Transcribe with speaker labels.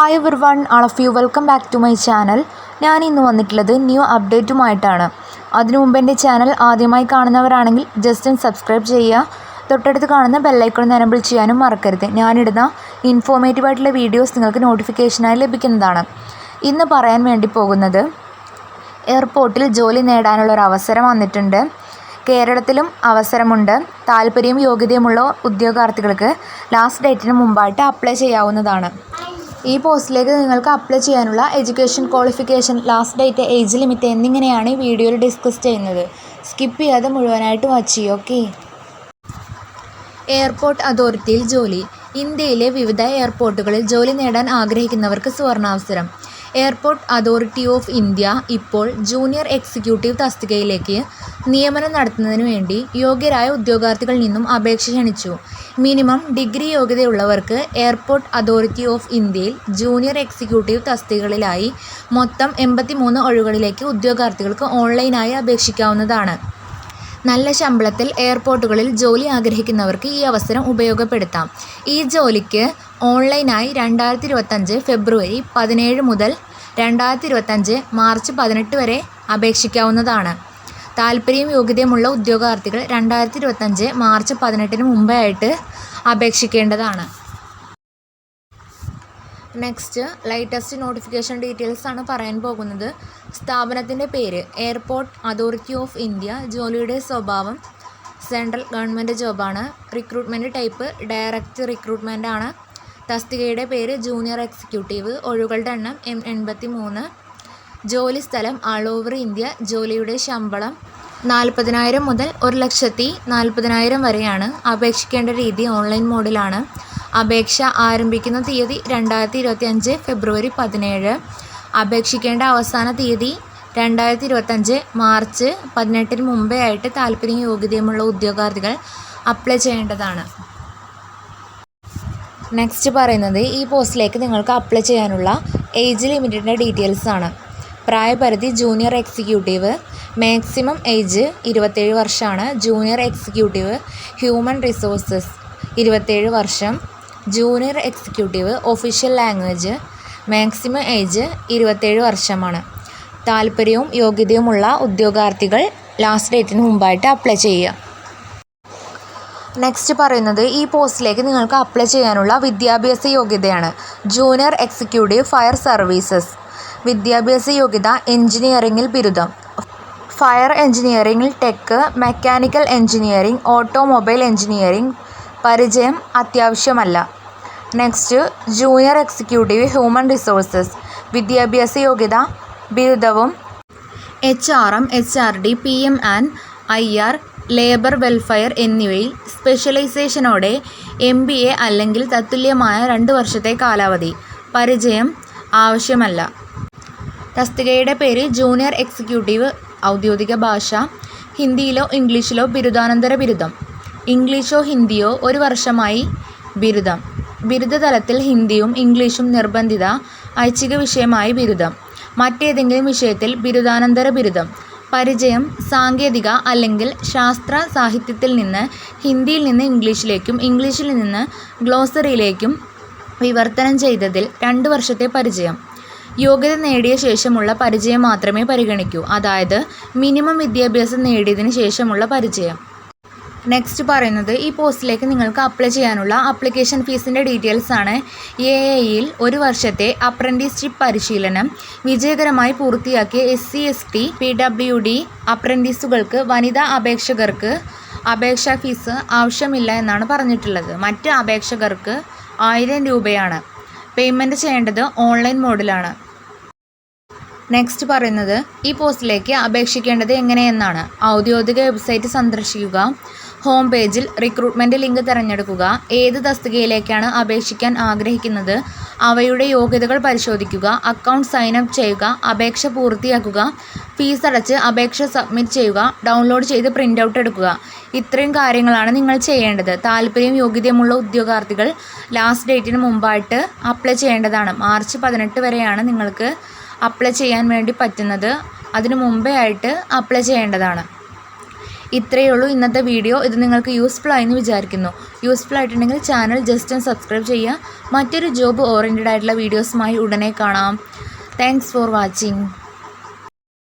Speaker 1: Hi everyone, all of you welcome back to my channel. ഞാൻ ഇന്ന് വന്നിട്ടുള്ളത് new അപ്ഡേറ്റുമായിട്ടാണ്. അതിനു മുമ്പ് എൻ്റെ ചാനൽ ആദ്യമായി കാണുന്നവരാണെങ്കിൽ ജസ്റ്റ് ഒന്ന് സബ്സ്ക്രൈബ് ചെയ്യുക. തൊട്ടടുത്ത് കാണുന്ന ബെല്ലൈക്കൺ എനേബിൾ ചെയ്യാനും മറക്കരുത്. ഞാനിടുന്ന ഇൻഫോർമേറ്റീവ് ആയിട്ടുള്ള വീഡിയോസ് നിങ്ങൾക്ക് നോട്ടിഫിക്കേഷനായി ലഭിക്കുന്നതാണ്. ഇന്ന് പറയാൻ വേണ്ടി പോകുന്നത് എയർപോർട്ടിൽ ജോലി നേടാനുള്ളൊരു അവസരം വന്നിട്ടുണ്ട്. കേരളത്തിലും അവസരമുണ്ട്. താല്പര്യവും യോഗ്യതയുമുള്ള ഉദ്യോഗാർത്ഥികൾക്ക് ലാസ്റ്റ് ഡേറ്റിന് മുമ്പായിട്ട് അപ്ലൈ ചെയ്യാവുന്നതാണ്. ഈ പോസ്റ്റിലേക്ക് നിങ്ങൾക്ക് അപ്ലൈ ചെയ്യാനുള്ള education qualification, last date, age limit എന്നിങ്ങനെയാണ് ഈ വീഡിയോയിൽ ഡിസ്കസ് ചെയ്യുന്നത്. സ്കിപ്പ് ചെയ്യാതെ മുഴുവനായിട്ട് വാച്ച് ചെയ്യുക. ഓക്കെ. എയർപോർട്ട് അതോറിറ്റിയിൽ ജോലി. ഇന്ത്യയിലെ വിവിധ എയർപോർട്ടുകളിൽ ജോലി നേടാൻ ആഗ്രഹിക്കുന്നവർക്ക് സുവർണാവസരം. എയർപോർട്ട് അതോറിറ്റി ഓഫ് ഇന്ത്യ ഇപ്പോൾ ജൂനിയർ എക്സിക്യൂട്ടീവ് തസ്തികയിലേക്ക് നിയമനം നടത്തുന്നതിന് വേണ്ടി യോഗ്യരായ ഉദ്യോഗാർത്ഥികളിൽ നിന്നും അപേക്ഷ ക്ഷണിച്ചു. മിനിമം ഡിഗ്രി യോഗ്യതയുള്ളവർക്ക് എയർപോർട്ട് അതോറിറ്റി ഓഫ് ഇന്ത്യയിൽ ജൂനിയർ എക്സിക്യൂട്ടീവ് തസ്തികകളിലായി മൊത്തം 83 ഒഴിവുകളിലേക്ക് ഉദ്യോഗാർത്ഥികൾക്ക് ഓൺലൈനായി അപേക്ഷിക്കാവുന്നതാണ്. നല്ല ശമ്പളത്തിൽ എയർപോർട്ടുകളിൽ ജോലി ആഗ്രഹിക്കുന്നവർക്ക് ഈ അവസരം ഉപയോഗപ്പെടുത്താം. ഈ ജോലിക്ക് ഓൺലൈനായി 2025 ഫെബ്രുവരി 17 മുതൽ 2025 മാർച്ച് 18 വരെ അപേക്ഷിക്കാവുന്നതാണ്. താല്പര്യവും യോഗ്യതയുമുള്ള ഉദ്യോഗാർത്ഥികൾ 2025 മാർച്ച് 18 മുമ്പേ ആയിട്ട് അപേക്ഷിക്കേണ്ടതാണ്. നെക്സ്റ്റ് ലേറ്റസ്റ്റ് നോട്ടിഫിക്കേഷൻ ഡീറ്റെയിൽസ് ആണ് പറയാൻ പോകുന്നത്. സ്ഥാപനത്തിൻ്റെ പേര് എയർപോർട്ട് അതോറിറ്റി ഓഫ് ഇന്ത്യ. ജോലിയുടെ സ്വഭാവം സെൻട്രൽ ഗവൺമെൻറ് ജോബാണ്. റിക്രൂട്ട്മെൻറ്റ് ടൈപ്പ് ഡയറക്റ്റ് റിക്രൂട്ട്മെൻ്റ് ആണ്. തസ്തികയുടെ പേര് ജൂനിയർ എക്സിക്യൂട്ടീവ്. ഒഴിവുകളുടെ എണ്ണം 83. ജോലി സ്ഥലം ആൾ ഓവർ ഇന്ത്യ. ജോലിയുടെ ശമ്പളം 40,000 മുതൽ 1,40,000 വരെയാണ്. അപേക്ഷിക്കേണ്ട രീതി ഓൺലൈൻ മോഡിലാണ്. അപേക്ഷ ആരംഭിക്കുന്ന തീയതി 2025 ഫെബ്രുവരി 17. അപേക്ഷിക്കേണ്ട അവസാന തീയതി 2025 മാർച്ച് 18 മുമ്പേ ആയിട്ട് താല്പര്യവും യോഗ്യതയുമുള്ള ഉദ്യോഗാർത്ഥികൾ അപ്ലൈ ചെയ്യേണ്ടതാണ്. നെക്സ്റ്റ് പറയുന്നത് ഈ പോസ്റ്റിലേക്ക് നിങ്ങൾക്ക് അപ്ലൈ ചെയ്യാനുള്ള ഏജ് ലിമിറ്റിൻ്റെ ഡീറ്റെയിൽസ് ആണ്. പ്രായപരിധി ജൂനിയർ എക്സിക്യൂട്ടീവ്. മാക്സിമം ഏജ് 27 വർഷമാണ്. ജൂനിയർ എക്സിക്യൂട്ടീവ് ഹ്യൂമൻ റിസോഴ്സസ് 27 വർഷം. Junior executive official language. Maximum age 27 വർഷമാണ്. താല്പര്യവും യോഗ്യതയുമുള്ള ഉദ്യോഗാർത്ഥികൾ ലാസ്റ്റ് ഡേറ്റിന് മുമ്പായിട്ട് അപ്ലൈ ചെയ്യുക. നെക്സ്റ്റ് പറയുന്നത് ഈ പോസ്റ്റിലേക്ക് നിങ്ങൾക്ക് അപ്ലൈ ചെയ്യാനുള്ള വിദ്യാഭ്യാസ യോഗ്യതയാണ്. Junior executive fire services. വിദ്യാഭ്യാസ യോഗ്യത എഞ്ചിനീയറിംഗിൽ ബിരുദം. ഫയർ എഞ്ചിനീയറിംഗിൽ tech, mechanical engineering, automobile engineering പരിചയം അത്യാവശ്യമല്ല. Next junior executive human resources. വിദ്യാഭ്യാസ യോഗ്യത ബിരുദവും HRM, HRD, PM and IR, labour welfare എന്നിവയിൽ സ്പെഷ്യലൈസേഷനോടെ MBA അല്ലെങ്കിൽ തത്തുല്യമായ 2 വർഷത്തെ കാലാവധി. പരിചയം ആവശ്യമല്ല. തസ്തികയുടെ പേര് ജൂനിയർ എക്സിക്യൂട്ടീവ്. ഔദ്യോഗിക ഭാഷ ഹിന്ദിയിലോ ഇംഗ്ലീഷിലോ ബിരുദാനന്തര ബിരുദം. ഇംഗ്ലീഷോ ഹിന്ദിയോ 1 വർഷമായി ബിരുദം. ബിരുദതലത്തിൽ ഹിന്ദിയും ഇംഗ്ലീഷും നിർബന്ധിത ഐച്ഛിക വിഷയമായി ബിരുദം. മറ്റേതെങ്കിലും വിഷയത്തിൽ ബിരുദാനന്തര ബിരുദം. പരിചയം സാങ്കേതിക അല്ലെങ്കിൽ ശാസ്ത്ര സാഹിത്യത്തിൽ നിന്ന് ഹിന്ദിയിൽ നിന്ന് ഇംഗ്ലീഷിലേക്കും ഇംഗ്ലീഷിൽ നിന്ന് ഗ്ലോസറിയിലേക്കും വിവർത്തനം ചെയ്തതിൽ 2 വർഷത്തെ പരിചയം. യോഗ്യത നേടിയ ശേഷമുള്ള പരിചയം മാത്രമേ പരിഗണിക്കൂ, അതായത് മിനിമം വിദ്യാഭ്യാസം നേടിയതിന് ശേഷമുള്ള പരിചയം. നെക്സ്റ്റ് പറയുന്നത് ഈ പോസ്റ്റിലേക്ക് നിങ്ങൾക്ക് അപ്ലൈ ചെയ്യാനുള്ള ആപ്ലിക്കേഷൻ ഫീസിൻ്റെ ഡീറ്റെയിൽസ് ആണ്. AAയിൽ 1 വർഷത്തെ അപ്രൻറ്റീസ്ഷിപ്പ് പരിശീലനം വിജയകരമായി പൂർത്തിയാക്കിയ SC, ST, PWD അപ്രൻറ്റീസുകൾക്ക് വനിതാ അപേക്ഷകർക്ക് അപേക്ഷാ ഫീസ് ആവശ്യമില്ല എന്നാണ് പറഞ്ഞിട്ടുള്ളത്. മറ്റ് അപേക്ഷകർക്ക് 1000 രൂപയാണ്. പേയ്മെൻറ്റ് ചെയ്യേണ്ടത് ഓൺലൈൻ മോഡിലാണ്. നെക്സ്റ്റ് പറയുന്നത് ഈ പോസ്റ്റിലേക്ക് അപേക്ഷിക്കേണ്ടത് എങ്ങനെയെന്നാണ്. ഔദ്യോഗിക വെബ്സൈറ്റ് സന്ദർശിക്കുക. ഹോം പേജിൽ റിക്രൂട്ട്മെൻറ്റ് ലിങ്ക് തിരഞ്ഞെടുക്കുക. ഏത് തസ്തികയിലേക്കാണ് അപേക്ഷിക്കാൻ ആഗ്രഹിക്കുന്നത് അവയുടെ യോഗ്യതകൾ പരിശോധിക്കുക. അക്കൗണ്ട് സൈൻ അപ്പ് ചെയ്യുക. അപേക്ഷ പൂർത്തിയാക്കുക. ഫീസ് അടച്ച് അപേക്ഷ സബ്മിറ്റ് ചെയ്യുക. ഡൗൺലോഡ് ചെയ്ത് പ്രിൻ്റ് ഔട്ട് എടുക്കുക. ഇത്രയും കാര്യങ്ങളാണ് നിങ്ങൾ ചെയ്യേണ്ടത്. താല്പര്യവും യോഗ്യതയുമുള്ള ഉദ്യോഗാർത്ഥികൾ ലാസ്റ്റ് ഡേറ്റിന് മുമ്പായിട്ട് അപ്ലൈ ചെയ്യേണ്ടതാണ്. മാർച്ച് 18 വരെയാണ് നിങ്ങൾക്ക് അപ്ലൈ ചെയ്യാൻ വേണ്ടി പറ്റുന്നത്. അതിനു മുമ്പേ ആയിട്ട് അപ്ലൈ ചെയ്യേണ്ടതാണ്. ഇത്രയേ ഉള്ളൂ ഇന്നത്തെ വീഡിയോ. ഇത് നിങ്ങൾക്ക് യൂസ്ഫുൾ ആയെന്ന് വിചാരിക്കുന്നു. യൂസ്ഫുൾ ആയിട്ടുണ്ടെങ്കിൽ ചാനൽ ജസ്റ്റ് ഒന്ന് സബ്സ്ക്രൈബ് ചെയ്യുക. മറ്റൊരു ജോബ് ഓറിയൻറ്റഡ് ആയിട്ടുള്ള വീഡിയോസുമായി ഉടനെ കാണാം. Thanks for watching.